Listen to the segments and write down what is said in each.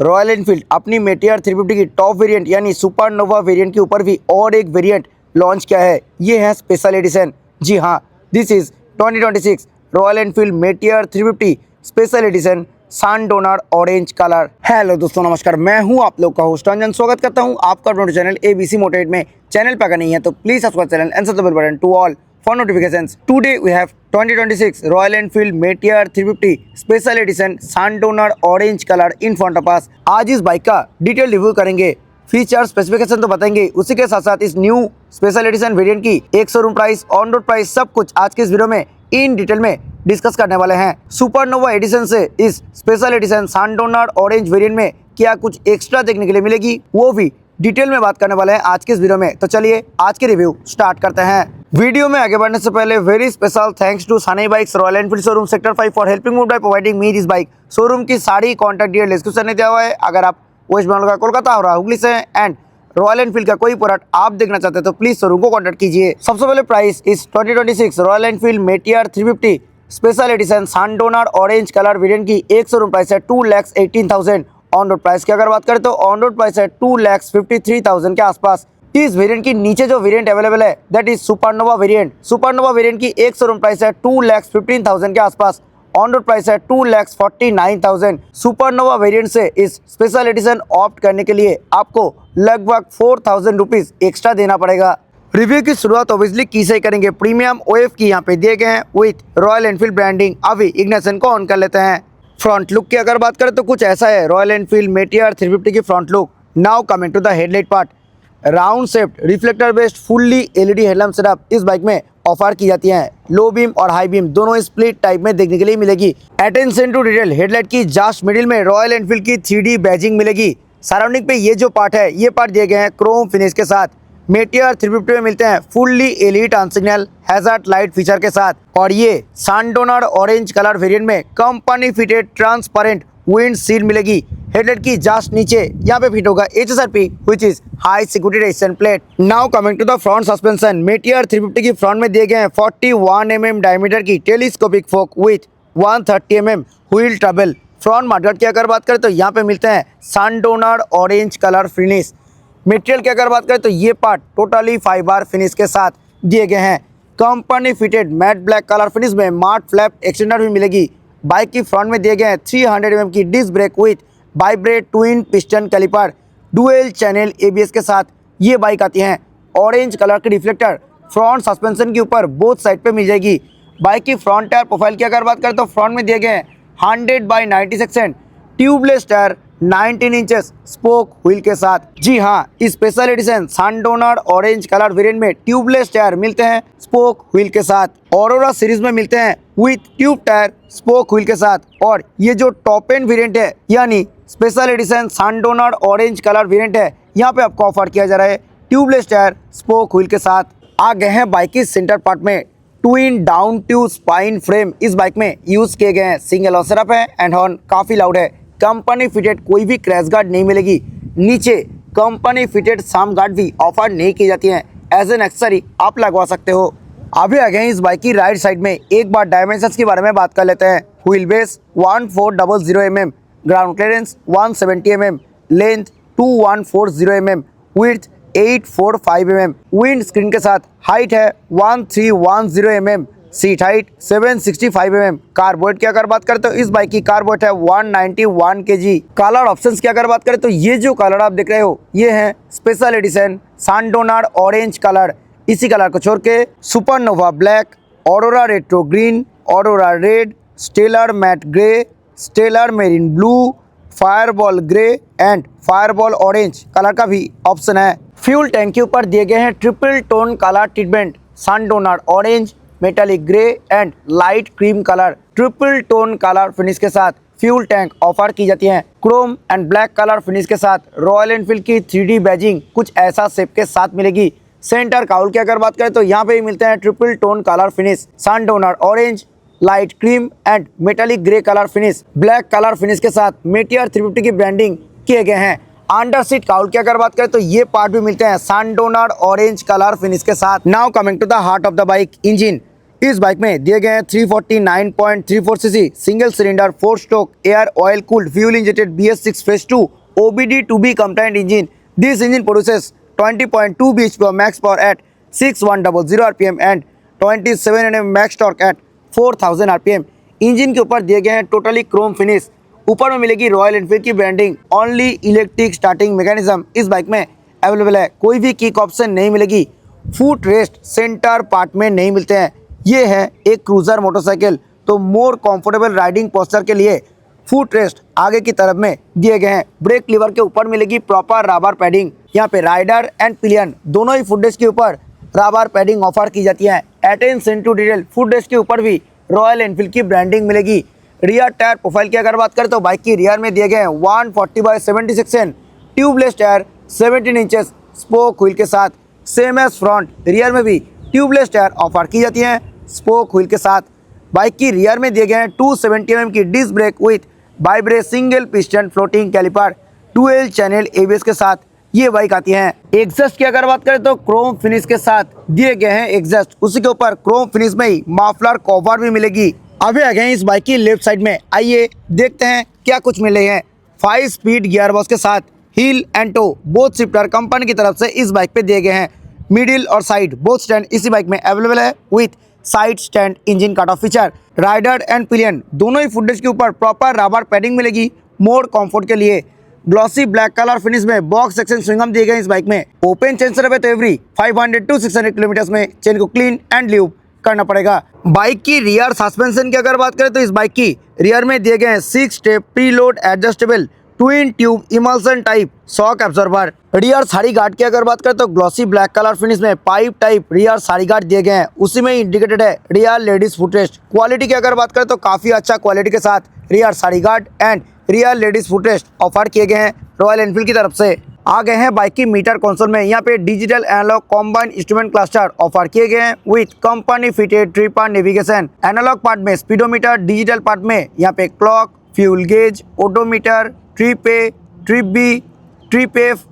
Royal Enfield अपनी Meteor 350 की top variant यानी सुपरनोवा वेरिएंट के ऊपर भी और एक वेरिएंट लॉन्च किया है। ये है स्पेशल एडिशन। जी हाँ, this is 2026 Royal Enfield Meteor 350 special edition sundowner orange colour. Hello दोस्तों, नमस्कार। मैं हूं आप लोग का होस्ट अंजन। स्वागत करता हूं आपका अपने चैनल एबीसी मोटिवेट में। चैनल पर अगर नहीं है तो please subscribe channel and subscribe button to all for notifications. Today we have 2026 Royal Enfield Meteor 350 Special Edition Sandowner Orange Color in front of us. आज इस बाइक का डिटेल रिव्यू करेंगे, फीचर स्पेसिफिकेशन तो बताएंगे, उसी के साथ साथ इस न्यू स्पेशल एडिशन वेरिएंट की एक showroom price, on road price, सब कुछ आज के इस वीडियो में इन डिटेल में डिस्कस करने वाले हैं। सुपरनोवा एडिशन से इस special edition sundowner orange variant में क्या कुछ एक्स्ट्रा देखने के लिए मिलेगी, वो भी डिटेल में बात करने वाले हैं आज के इस वीडियो में। तो चलिए आज के रिव्यू स्टार्ट करते हैं। वीडियो में आगे बढ़ने से पहले वेरी स्पेशल थैंक्स टू सानी bikes royal Enfield showroom sector 5 for helping me by providing me this bike. Showroom की सारी कॉन्टैक्ट डिटेल डिस्क्रिप्शन में दिया हुआ है। अगर आप वेस्ट बंगाल का कोलकाता हो रहा हुगली से एंड रॉयल एनफील्ड का कोई प्रोडक्ट आप देखना चाहते हैं तो प्लीज शोरूम को कॉन्टैक्ट कीजिए। सबसे पहले प्राइस इस 2026 Royal Enfield Meteor 350 special edition sundowner orange colour variant की एक शोरूम प्राइस है 2,18,000। ऑन रोड प्राइस की अगर बात करें तो ऑन रोड प्राइस है 2,53,000 के आसपास। इस वेरिएंट की नीचे जो वेरिएंट अवेलेबल है that is supernova variant. Supernova variant की एक शोरूम प्राइस है 2,15,000 के आसपास। ऑन रोड प्राइस है 2,49,000। सुपरनोवा वेरिएंट से इस स्पेशल एडिशन ऑप्ट करने के लिए आपको लगभग 4,000 रुपीज एक्स्ट्रा देना पड़ेगा। रिव्यू की शुरुआत ऑब्वियसली की से ही करेंगे। प्रीमियम ओएफ की यहाँ पे दिए गए हैं विथ रॉयल एनफील्ड ब्रांडिंग। अभी इग्निशन को ऑन कर लेते हैं। फ्रंट लुक की अगर बात करें तो कुछ ऐसा है रॉयल एनफील्ड मेटियर 350 की front look. Now coming to the headlight part. Round shaped reflector based fully LED headlamp setup इस बाइक में ऑफर की जाती हैं। लो बीम और हाई बीम दोनों स्प्लिट टाइप में देखने के लिए मिलेगी। अटेंशन टू डिटेल, हेडलाइट की जस्ट मिडिल में रॉयल एनफील्ड की 3D बैजिंग मिलेगी। सराउंडिंग पे ये जो पार्ट है ये पार्ट दिए गए हैं क्रोम फिनिश के साथ। मेटियर 350 में मिलते हैं fully LED turn signal hazard light feature के साथ। और ये सनडोनर ऑरेंज कलर वेरिएंट में company fitted transparent windshield मिलेगी। हेडलाइट की जस्ट नीचे यहाँ पे फिट होगा HSRP which is high security resistant plate. Now coming to the front suspension. Meteor 350 की फ्रंट में दिए गए हैं 41 mm डायमीटर की telescopic fork with 130 mm wheel travel. Front mudguard की अगर बात करें तो यहाँ पे मिलते हैं सनडोनर ऑरेंज कलर फिनिश। मटेरियल की अगर बात करें तो ये पार्ट टोटली फाइबर फिनिश के साथ दिए गए हैं। Company fitted matte black colour finish में मार्ट फ्लैप एक्सटेंडर भी मिलेगी। बाइक की फ्रंट में दिए गए हैं 300 mm की disc brake with vibrate twin piston caliper dual channel ABS के साथ ये बाइक आती हैं। ऑरेंज कलर की रिफ्लेक्टर फ्रंट सस्पेंशन के ऊपर बोथ साइड पे मिल जाएगी। बाइक की फ्रंट टायर प्रोफाइल की अगर बात करें तो फ्रंट में दिए गए हैं 100/90 section tubeless tyre 19 inches spoke wheel के साथ। जी हाँ, इस special edition sundowner orange colour variant में ट्यूबलेस टायर मिलते हैं स्पोक व्हील के साथ। ऑरोरा सीरीज में मिलते हैं with tube tyre spoke wheel के साथ। और ये जो टॉप एंड वेरिएंट है यानी special edition sundowner orange colour variant है, यहाँ पे आपको ऑफर किया जा रहा है ट्यूबलेस टायर स्पोक व्हील के साथ। आ गए हैं बाइक की सेंटर पार्ट में। Twin down tube spine frame इस बाइक में यूज किए गए हैं। सिंगल ऑन सेटअप है एंड हॉर्न काफी लाउड है। कंपनी फिटेड कोई भी क्रैश गार्ड नहीं मिलेगी। नीचे कंपनी फिटेड साम गार्ड भी ऑफर नहीं की जाती हैं। एज एन एक्सेसरी आप लगवा सकते हो। अभी आ गए इस बाइक की राइट साइड में। एक बार डायमेंशंस के बारे में बात कर लेते हैं। Wheel base 1400 mm, ground clearance 170 mm, length 2140 mm, width 845 mm, wind screen के साथ हाइट है 1310 mm, सीट हाइट 765 mm। कार्बोरेट की अगर बात करें तो इस बाइक की कार्बोरेट है 191 kg। कलर ऑप्शंस की अगर बात करें तो ये जो कलर आप देख रहे हो ये है special edition sundowner orange colour. इसी कलर को छोड़ के supernova black, aurora retro green, aurora red, stellar matte grey, stellar marine blue, fireball grey and fireball orange colour का भी ऑप्शन है। फ्यूल टैंक के ऊपर दिए गए हैं triple tone colour treatment sundowner orange, metallic grey and light cream colour. Triple tone colour finish के साथ फ्यूल टैंक ऑफर की जाती है। Chrome and black colour finish के साथ रॉयल एनफील्ड की 3D बैजिंग कुछ ऐसा शेप के साथ मिलेगी। सेंटर काउल की अगर बात करें तो यहाँ पे भी मिलते हैं triple tone colour finish sundowner orange, light cream and metallic grey colour finish. Black colour finish के साथ मेटियर 350 की ब्रांडिंग किए गए हैं। अंडर सीट काउल की अगर बात करें तो ये पार्ट भी मिलते हैं सनडोनर ऑरेंज कलर फिनिश के साथ। Now coming to the heart of the bike, engine. इस बाइक में दिए गए हैं 349.34 cc single cylinder 4 stroke air oil cooled fuel injected BS6 phase 2 OBD to be compliant engine. This engine produces 20.2 bhp max power at 6100 rpm and 27 Nm max torque at 4000 rpm. Engine के ऊपर दिए गए हैं totally Chrome finish. ऊपर में मिलेगी royal Enfield की branding. Only electric starting mechanism इस बाइक में अवेलेबल है। कोई भी किक ऑप्शन नहीं मिलेगी। फुट रेस्ट सेंटर पार्ट में नहीं मिलते हैं। ये है एक क्रूजर मोटरसाइकिल, तो मोर कंफर्टेबल राइडिंग पोस्चर के लिए फुट रेस्ट आगे की तरफ में दिए गए हैं। ब्रेक लीवर के ऊपर मिलेगी प्रॉपर रबर पैडिंग। यहाँ पे राइडर एंड पिलियन दोनों ही फुट रेस्ट के ऊपर रबर पैडिंग ऑफर की जाती है। Attention to detail foot rest के ऊपर भी रॉयल एनफील्ड की ब्रांडिंग मिलेगी। रियर टायर प्रोफाइल की अगर बात करें तो बाइक की रियर में दिए गए हैं 140/76 N tubeless tyre 17 inches spoke wheel के साथ। सेम एज फ्रंट रियर में भी ट्यूबलेस टायर ऑफर की जाती हैं स्पोक व्हील के साथ। बाइक की रियर में दिए गए हैं 270 mm की disc brake with vibrate single piston floating caliper 12 channel ABS के साथ ये बाइक आती है। एग्जॉस्ट की अगर बात करें तो क्रोम फिनिश के साथ दिए गए हैं एग्जॉस्ट। उसी के ऊपर क्रोम फिनिश में ही मफलर कवर भी मिलेगी। अभी आ गए हैं इस बाइक की लेफ्ट साइड में। आइए देखते हैं क्या कुछ मिले हैं। 5 स्पीड गियर बॉक्स के साथ heel and toe both shifter company की तरफ से इस बाइक पे दिए गए हैं। मिडिल और साइड बोथ स्टैंड इसी बाइक में अवेलेबल है with side stand engine cut off feature. Rider and pillion दोनों ही फुटेज के ऊपर प्रॉपर रबर पैडिंग मिलेगी मोर कंफर्ट के लिए। ग्लॉसी ब्लैक कलर फिनिश में बॉक्स सेक्शन स्विंगम दिए गए इस बाइक में। ओपन चेन सर्वे तो एवरी 500 to 600 किलोमीटर में चेन को क्लीन एंड ल्यूब करना पड़ेगा। बाइक की रियर सस्पेंशन की अगर बात करें तो इस बाइक की रियर में दिए गए हैं 6 step preload adjustable twin tube emulsion type shock absorber. Rear sari guard की अगर बात करें तो ग्लॉसी ब्लैक कलर फिनिश में pipe type rear sari guard दिए गए हैं। उसी में इंडिकेटेड है रियर लेडीज फुटरेस्ट। क्वालिटी की अगर बात करें तो काफी अच्छा क्वालिटी के साथ rear sari guard and rear ladies footrest offer किए गए हैं रॉयल एनफील्ड की तरफ से। आ गए हैं बाइक की मीटर कंसोल में। यहाँ पे digital analog combined instrument cluster offer किए गए हैं with company fitted tripper navigation. Analog part में स्पीडोमीटर, डिजिटल पार्ट में यहाँ पे clock, fuel gauge, odometer, trip A, trip B, trip F.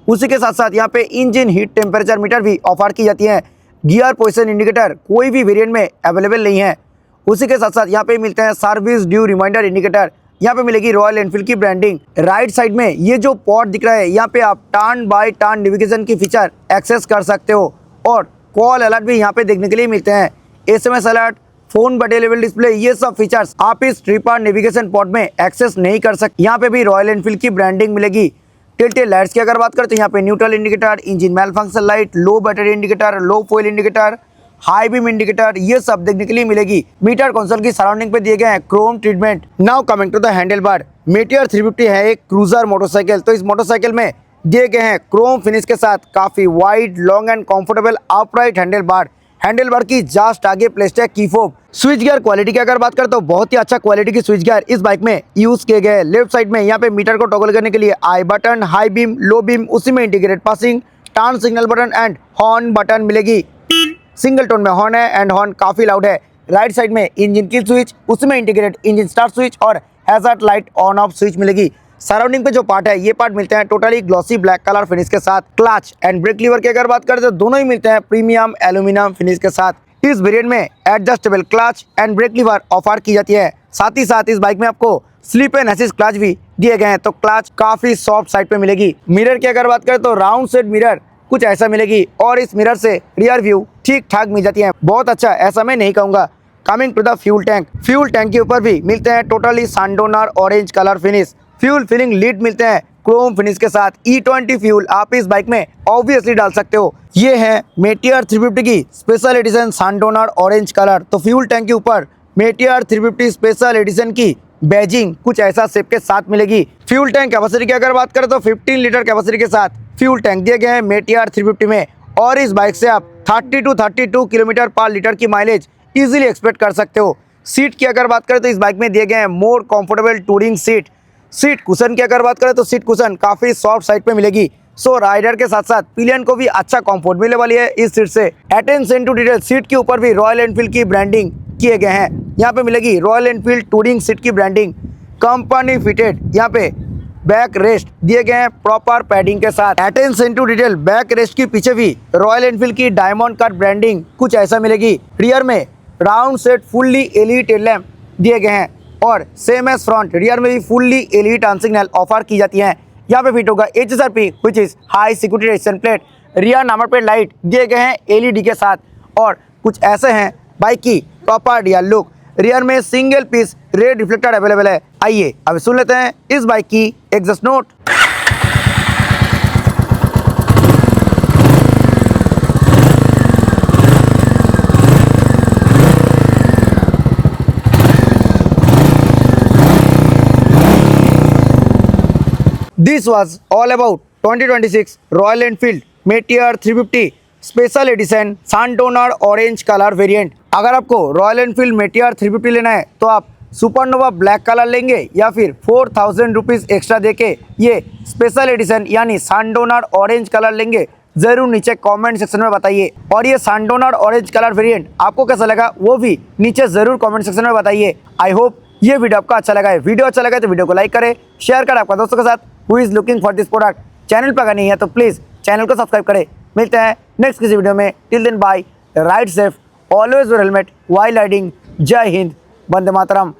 उसी के साथ साथ यहाँ पे इंजन हीट टेम्परेचर मीटर भी ऑफर की जाती है। गियर पोजिशन इंडिकेटर कोई भी वेरिएंट में अवेलेबल नहीं है। उसी के साथ साथ यहाँ पे मिलते हैं सर्विस ड्यू रिमाइंडर इंडिकेटर। यहाँ पे मिलेगी रॉयल एनफील्ड की ब्रांडिंग। राइट साइड में ये जो पॉट दिख रहा है यहाँ पे आप टर्न बाय टर्न नेविगेशन की फीचर एक्सेस कर सकते हो और कॉल अलर्ट भी यहाँ पे देखने के लिए मिलते हैं। SMS alert, phone battery level display, ये सब फीचर्स आप इस ट्रिपर नेविगेशन पॉट में एक्सेस नहीं कर सकते। यहाँ पे भी रॉयल एनफील्ड की ब्रांडिंग मिलेगी। टिल्टेड लाइट्स की अगर बात करें तो यहाँ पे neutral indicator, engine malfunction light, low battery indicator, low fuel indicator, high beam indicator, ये सब देखने के लिए मिलेगी। मीटर कंसोल की सराउंडिंग पे दिए गए हैं chrome treatment. Now coming to the handlebar. Meteor 350 है एक क्रूजर मोटरसाइकिल, तो इस मोटरसाइकिल में दिए गए हैं क्रोम फिनिश के साथ काफी wide, long and comfortable upright handle bar. Handle bar की जस्ट आगे प्लेस्ड है की फोब। स्विच गियर क्वालिटी की अगर बात करें तो बहुत ही अच्छा क्वालिटी की स्विच गियर इस बाइक में यूज किए गए। लेफ्ट साइड में यहाँ पे मीटर को टॉगल करने के लिए आई button, high beam, low beam, उसी में integrated passing, turn signal button and horn button मिलेगी। सिंगल टोन में हॉर्न है एंड हॉर्न काफी लाउड है। राइट साइड में इंजन की स्विच, उसमें इंटीग्रेटेड इंजन स्टार्ट स्विच और hazard light on off switch मिलेगी। सराउंडिंग पे जो पार्ट है ये पार्ट मिलते हैं totally glossy black colour finish के साथ। क्लच एंड ब्रेक लीवर की अगर बात करें तो दोनों ही मिलते हैं प्रीमियम एल्यूमिनियम फिनिश के साथ। इस वेरिएंट में adjustable clutch and brake lever offer की जाती है। साथ ही साथ इस बाइक में आपको स्लिप एंड असिस्ट क्लच भी दिए गए हैं, तो क्लच काफी सॉफ्ट साइड पे मिलेगी। मिरर की अगर बात करें तो राउंड शेड मिरर कुछ ऐसा मिलेगी और इस मिरर से रियर व्यू ठीक ठाक मिल जाती है। बहुत अच्छा ऐसा मैं नहीं कहूँगा। Coming to the fuel tank. Fuel tank के ऊपर भी मिलते हैं totally sundowner orange colour finish. Fuel filling lid मिलते हैं क्रोम फिनिश के साथ। E20 फ्यूल आप इस बाइक में ऑब्वियसली डाल सकते हो। ये है मेटियर 350 की special edition sundowner orange colour. तो फ्यूल टैंक के ऊपर मेटियर 350 स्पेशल एडिशन की बैजिंग कुछ ऐसा शेप के साथ मिलेगी। फ्यूल टैंक कैपेसिटी की अगर बात करें तो 15 लीटर कैपेसिटी के साथ फ्यूल टैंक दिए गए हैं मेटियर 350 में और इस बाइक से आप 30 to 32 किलोमीटर पर लीटर की माइलेज इजीली एक्सपेक्ट कर सकते हो। सीट की अगर बात करें तो इस बाइक में दिए गए हैं more comfortable touring seat. Seat cushion की अगर बात करें तो सीट कुशन काफी सॉफ्ट साइड पे मिलेगी। सो राइडर के साथ साथ पिलियन को भी अच्छा कंफर्ट मिलने वाली है इस सीट से। अटेंशन टू डिटेल सीट के ऊपर भी रॉयल एनफील्ड की ब्रांडिंग किए गए हैं। यहाँ पे मिलेगी रॉयल एनफील्ड टूरिंग सीट की ब्रांडिंग। कंपनी फिटेड यहाँ पे बैक रेस्ट दिए गए हैं प्रॉपर पैडिंग के साथ। Attention to detail back rest के पीछे भी रॉयल एनफील्ड की डायमंड कट ब्रांडिंग कुछ ऐसा मिलेगी। रियर में round set fully LED tail lamp दिए गए हैं और सेम एज फ्रंट रियर में भी fully LED turn signal offer की जाती हैं। यहाँ पे फिट होगा HSRP which is high security resistance plate. Rear number plate light दिए गए हैं एलईडी के साथ और कुछ ऐसे हैं बाइक की टॉप आइडियल लुक। रियर में single piece red reflector available है। आइए अब सुन लेते हैं इस बाइक की exhaust note. This was all about 2026 Royal Enfield Meteor 350 special edition sundowner orange colour variant. अगर आपको रॉयल एनफील्ड मेटियर 350 लेना है तो आप सुपरनोवा ब्लैक कलर लेंगे या फिर 4000 रुपीज़ एक्स्ट्रा देके ये स्पेशल एडिशन यानी सैंटोनर ऑरेंज कलर लेंगे, ज़रूर नीचे कमेंट सेक्शन में बताइए। और ये सैंटोनर ऑरेंज कलर वेरिएंट आपको कैसा लगा वो भी नीचे ज़रूर कमेंट सेक्शन में बताइए। आई होप ये वीडियो आपको अच्छा लगा है। वीडियो अच्छा लगा है तो वीडियो को लाइक करें, शेयर करें आपका दोस्तों के साथ who is looking for this product. Channel पर अगर नहीं है तो प्लीज़ चैनल को सब्सक्राइब करें। मिलते हैं नेक्स्ट किसी वीडियो में। Till then bye, ride safe, always wear helmet while riding. जय हिंद, वंदे मातरम।